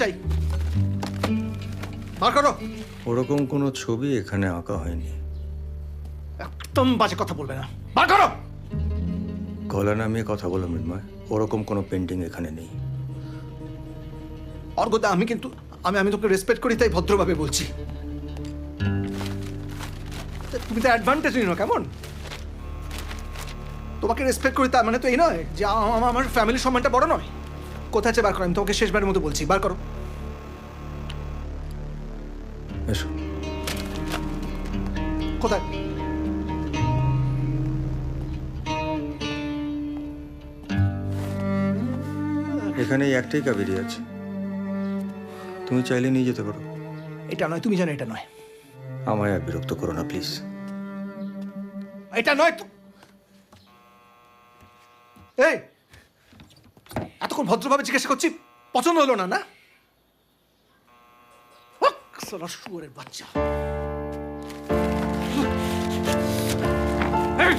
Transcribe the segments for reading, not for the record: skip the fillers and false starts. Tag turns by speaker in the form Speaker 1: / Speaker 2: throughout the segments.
Speaker 1: চাই, বার করো।
Speaker 2: ওরকম কোনো ছবি এখানে আঁকা হয়নি।
Speaker 1: একদম বাজে কথা বলবে না, বার করো।
Speaker 2: গলা নামিয়ে কথা বলো মৃন্ময়, ওরকম কোনো পেন্টিং এখানে নেই।
Speaker 1: অর্গদা, আমি কিন্তু আমি তোকে রেসপেক্ট করি, তাই ভদ্রভাবে বলছি। তুমি তো অ্যাডভান্টেজ নিও না, কেমন? তোমাকে রেসপেক্ট করি তার মানে তো এই নয় যে আমার ফ্যামিলির সম্মানটা বড় নয়। কোথায় আছে বার করো, আমি তোমাকে শেষবারের মতো বলছি, বার করো।
Speaker 2: এসো।
Speaker 1: কোথায়?
Speaker 2: এখানে এই একটাই কাবেরি আছে, তুমি চাইলে নিয়ে যেতে পারো।
Speaker 1: এটা নয়, তুমি জানো এটা নয়।
Speaker 2: আমায় আর বিরক্ত করো না প্লিজ।
Speaker 1: এটা নয় তো। এই, এতক্ষণ ভদ্রভাবে জিজ্ঞাসা করছি, পছন্দ হলো না? না, শালা শুয়োরের বাচ্চা। এই!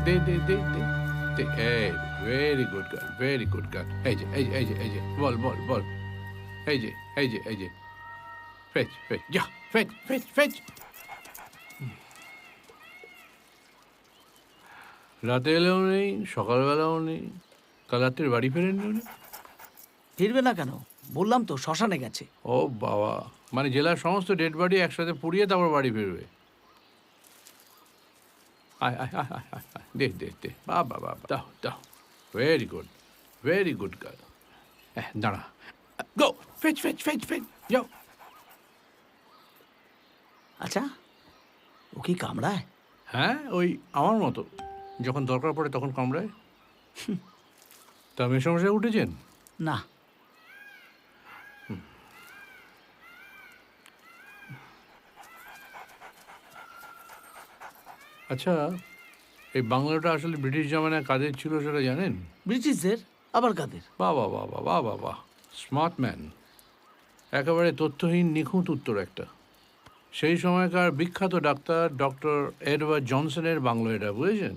Speaker 3: Very good girl. Hey, very good girl. Very good girl. এই যে, বল. এই যে. Fetch. যা, fetch. রাতে এলেও নেই, সকালবেলাও নেই, কাল রাত্রে বাড়ি ফেরেননি উনি?
Speaker 4: ফিরবে না কেন? বললাম তো শ্মশানে গেছে।
Speaker 3: ও বাবা, মানে জেলার সমস্ত ডেড বডি একসাথে পুড়িয়ে তারপর বাড়ি ফিরবে? আয় দে বাবা দাও। Very good girl. দাঁড়া, গো ফেচ যাও।
Speaker 4: আচ্ছা, ও কি কামড়ায়?
Speaker 3: হ্যাঁ, ওই আমার মতো, যখন দরকার পড়ে তখন কামড়ায়। তা মেসমশাই উঠেছেন?
Speaker 4: না।
Speaker 3: আচ্ছা, এই বাংলাটা আসলে ব্রিটিশ জামানায় কাদের ছিল সেটা জানেন?
Speaker 4: ব্রিটিশদের? আবার কাদের?
Speaker 3: বাহ, স্মার্ট ম্যান। একেবারে তথ্যহীন নিখুঁত উত্তর একটা। সেই সময়কার বিখ্যাত ডাক্তার ডক্টর এডওয়ার্ড জনসনের বাংলো এটা, বুঝেছেন?